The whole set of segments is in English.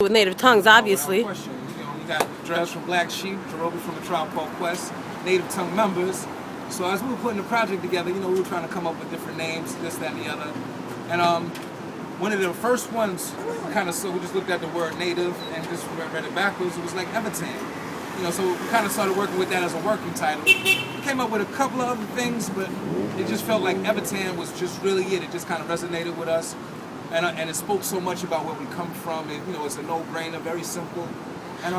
with Native Tongues, obviously. Without question. You know, we got Dres from Black Sheep, Jarobi from the Tribe Called Quest, Native Tongue members. So as we were putting the project together, you know, we were trying to come up with different names, this, that, and the other. And one of the first ones, so we just looked at the word native and just read it backwards. It was like evitaN. You know, so we kind of started working with that as a working title. We came up with a couple of other things, but it just felt like evitaN was just really it. It just kind of resonated with us, and it spoke so much about where we come from. And you know, it's a no-brainer, very simple. And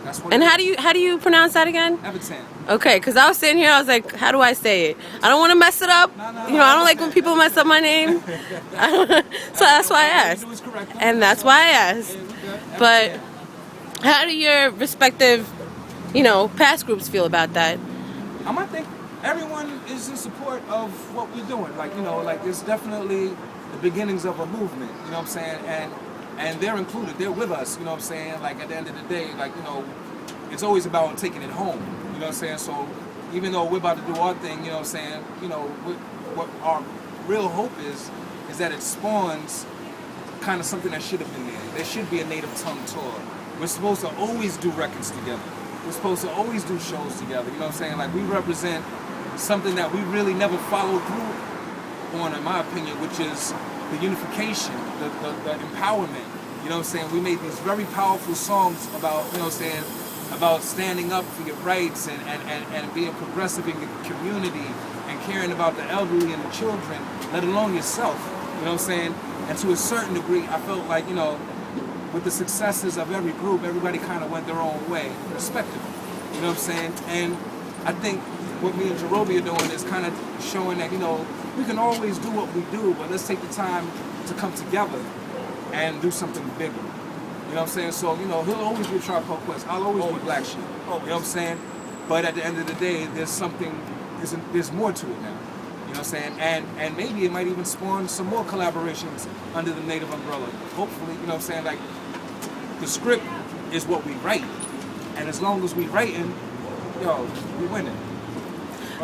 that's what. And how do you pronounce that again? evitaN. Okay, because I was sitting here, I was like, how do I say it? I don't want to mess it up. No, you know, I don't like when people mess up my name. So that's why I asked. And that's why I asked. But how do your respective, you know, past groups feel about that? I think everyone is in support of what we're doing. Like, you know, like it's definitely the beginnings of a movement, you know what I'm saying? And they're included, they're with us, you know what I'm saying? Like at the end of the day, like, you know, it's always about taking it home, you know what I'm saying? So even though we're about to do our thing, you know what I'm saying, you know, what our real hope is that it spawns kind of something that should have been there. There should be a Native Tongue tour. We're supposed to always do records together. We're supposed to always do shows together, you know what I'm saying? Like we represent something that we really never followed through on, in my opinion, which is the unification, the empowerment, you know what I'm saying? We made these very powerful songs about, you know what I'm saying, about standing up for your rights and being progressive in your community and caring about the elderly and the children, let alone yourself, you know what I'm saying? And to a certain degree, I felt like, you know, with the successes of every group, everybody kind of went their own way, respectively, you know what I'm saying? And I think what me and Jarobi are doing is kind of showing that, you know, we can always do what we do, but let's take the time to come together and do something bigger. You know what I'm saying? So, you know, he'll always be a Tribe Called Quest. I'll always be Black Sheep. You know what I'm saying? But at the end of the day, there's more to it now. You know what I'm saying? And maybe it might even spawn some more collaborations under the Native umbrella. Hopefully, you know what I'm saying? Like, the script is what we write. And as long as we writing, yo, we winning.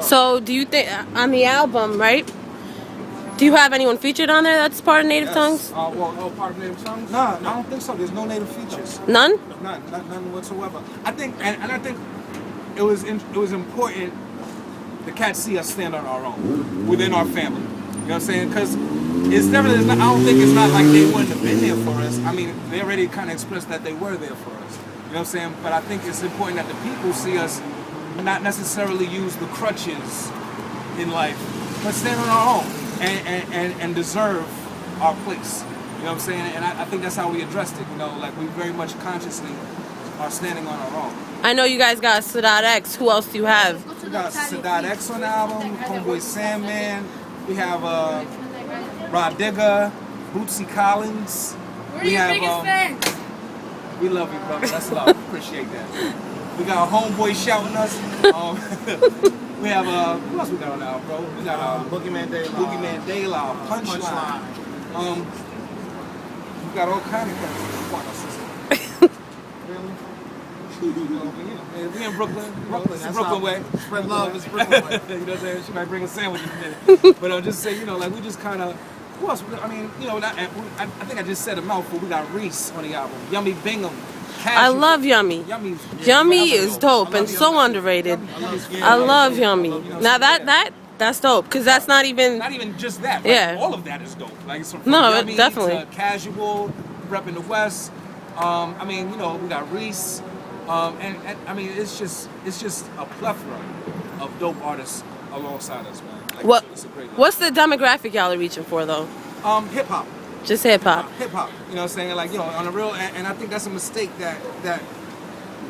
So do you think, on the album, right? Do you have anyone featured on there that's part of Native Tongues? Part of Native Tongues? No, I don't think so. There's no Native features. None? None whatsoever. I think, and I think it was important the cats see us stand on our own within our family. You know what I'm saying? Because it's definitely, I don't think it's not like they wouldn't have been there for us. I mean, they already kind of expressed that they were there for us. You know what I'm saying? But I think it's important that the people see us not necessarily use the crutches in life, but stand on our own and deserve our place. You know what I'm saying? And I think that's how we addressed it. You know, like we very much consciously are standing on our own. I know you guys got Sadat X. Who else do you have? We got Sadat X on the album, Homeboy Sandman. We have Rod Digger, Bootsy Collins. We're your biggest fans. We love you, brother. That's love. Appreciate that. We got Homeboy shouting us. We have who else we got on the album, bro? We got Boogeyman De La, Punchline. We got all kind of things. Really? We in Brooklyn. It's the Brooklyn way. Spread love, it's Brooklyn way. You know what I'm saying? She might bring a sandwich in a minute. But I'll just say, you know, like we just kind of. Who else? I mean, you know, I think I just said a mouthful. We got Reese on the album. Yummy Bingham. Casual. I love Yummy. Yummy is dope and so underrated. I love Yummy. Now that's dope because that's not even just that. Like, yeah. All of that is dope. Like from no, Yummy definitely. To Casual, repping the West. I mean, you know, we got Reese. And I mean, it's just a plethora of dope artists alongside us, man. Like, it's a great what's the demographic y'all are reaching for though? Hip hop. Just hip hop. Hip hop. You know what I'm saying? Like, you know, on a real, and I think that's a mistake that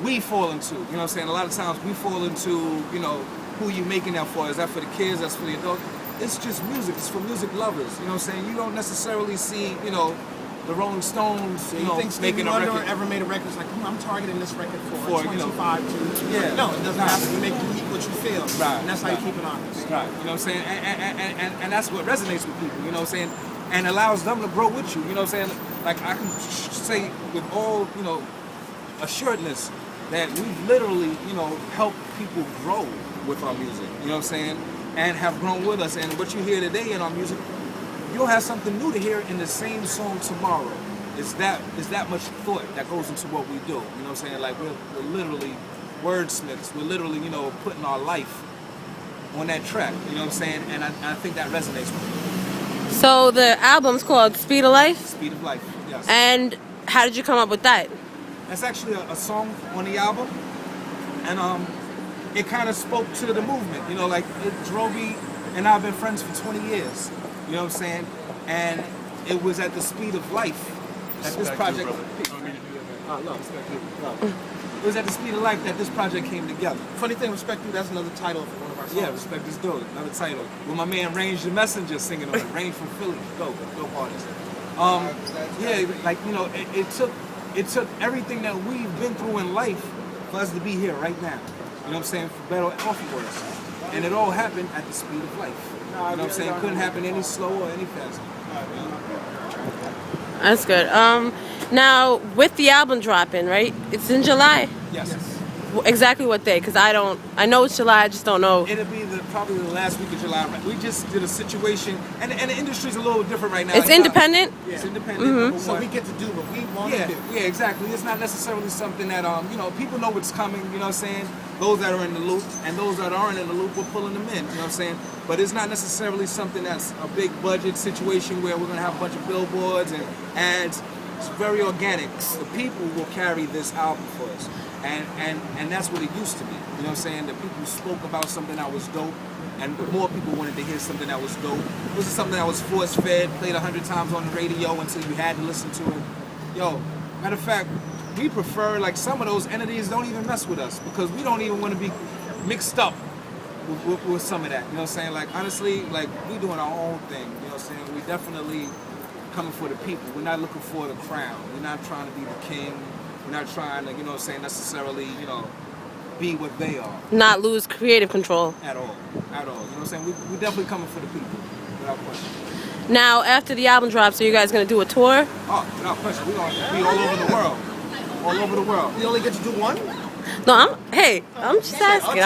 we fall into. You know what I'm saying? A lot of times we fall into, you know, who you making that for? Is that for the kids? That's for the adults? It's just music. It's for music lovers. You know what I'm saying? You don't necessarily see, you know, the Rolling Stones, you know, making a record. Ever made a record? It's like, I'm targeting this record for 25 to... Yeah. No, it doesn't have to make you what you feel. Right. And that's how you keep it honest. Right. You know what I'm saying? And that's what resonates with people. You know what I'm saying? And allows them to grow with you. You know what I'm saying? Like, I can say with all, you know, assuredness that we've literally, you know, helped people grow with our music. You know what I'm saying? And have grown with us. And what you hear today in our music, you'll have something new to hear in the same song tomorrow. You know it's that much thought that goes into what we do. You know what I'm saying? Like we're literally wordsmiths. We're literally, you know, putting our life on that track. You know what I'm saying? And I think that resonates with me. So the album's called Speed of Life? Speed of Life, yes. And how did you come up with that? That's actually a song on the album. And it kind of spoke to the movement. You know, like Jarobi and I have been friends for 20 years. You know what I'm saying? And it was at the speed of life that this project... It was at the speed of life that this project came together. Funny thing, Respect You, that's another title for one of our songs. Yeah, Respect Is Dope, another title. With my man Range the Messenger singing on it. Range from Philly, dope artist. Yeah, like, you know, it took everything that we've been through in life for us to be here right now. You know what I'm saying? For better or for worse. And it all happened at the speed of life. You know what I'm saying? It couldn't happen any slower or any faster. That's good. Now, with the album dropping, right? It's in July. Yes. Exactly what day? Because I know it's July, I just don't know. It'll be probably the last week of July. We just did a situation, and the industry's a little different right now. It's independent? Yeah. It's independent. So we get to do what we want to do. Yeah, exactly. It's not necessarily something that, you know, people know what's coming, you know what I'm saying? Those that are in the loop, and those that aren't in the loop, we're pulling them in, you know what I'm saying? But it's not necessarily something that's a big budget situation where we're going to have a bunch of billboards and ads. It's very organic. The people will carry this album for us. And that's what it used to be. You know what I'm saying? The people spoke about something that was dope, and more people wanted to hear something that was dope. This is something that was force-fed, played 100 times on the radio until you had to listen to it. Yo, matter of fact, we prefer, like, some of those entities don't even mess with us because we don't even want to be mixed up with some of that. You know what I'm saying? Like, honestly, like, we doing our own thing. You know what I'm saying? We definitely coming for the people. We're not looking for the crown. We're not trying to be the king. We're not trying to, you know what I'm saying, necessarily, you know, be what they are. Not lose creative control. At all. At all. You know what I'm saying? We definitely coming for the people, without question. Now, after the album drops, are you guys going to do a tour? Oh, without question. We're going to be all over the world. All over the world. We only get to do one? No, I'm just asking.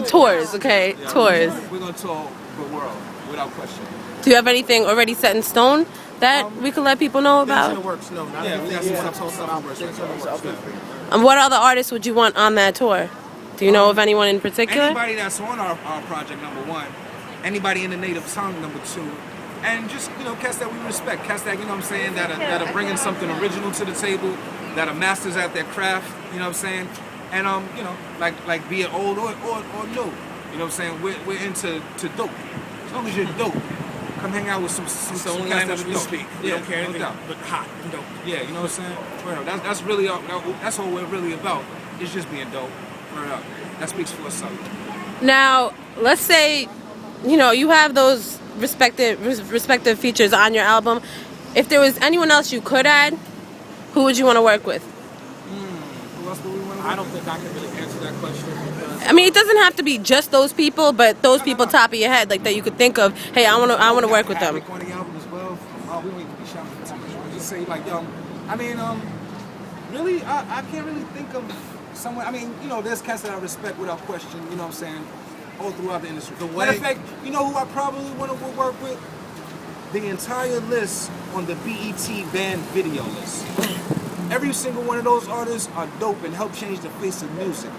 Tours, okay? Yeah, tours. We're going to tour the world, without question. Do you have anything already set in stone that we can let people know Things in about? the works, no. Not everything is up on our And what other artists would you want on that tour? Do you know of anyone in particular? Anybody that's on our project, number one. Anybody in the native tongue, number two. And just, you know, cats that we respect. Cats that, you know what I'm saying, that are bringing something original to the table, that are masters at their craft, you know what I'm saying? And, you know, like be it old or new. You know what I'm saying? We're into dope. As long as you're dope, come hang out with some cats that are dope. speak. Yeah, We don't care anything no doubt. but hot and dope. Yeah, you know what I'm saying? Well, that's really all. That's all we're really about. It's just being dope. Word up. That speaks for itself. Now, let's say, you know, you have those respective features on your album. If there was anyone else you could add, who would you want to work with? Who else do we want to? I don't think I can really answer that question because I mean, it doesn't have to be just those people, but those people top of your head, like that you could think of. Hey, I want to work with them. On the album as well. We don't even be shouting for too much. I just say like, I mean, really, I can't really think of someone. I mean, you know, there's cats that I respect without question. You know what I'm saying? All throughout the industry. Matter of fact, you know who I probably want to work with? The entire list on the BET band video list. Every single one of those artists are dope and help change the face of music.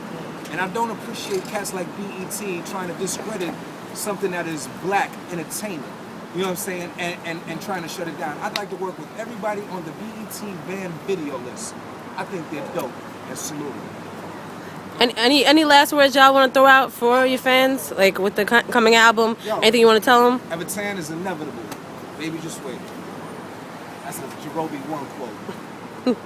And I don't appreciate cats like BET trying to discredit something that is black entertainment. You know what I'm saying? And trying to shut it down. I'd like to work with everybody on the BET band video list. I think they're dope. And salute them. And any last words y'all want to throw out for your fans, like with the coming album? Yo. Anything you want to tell them? evitaN is inevitable. Baby, just wait. That's a Jarobi 1 quote.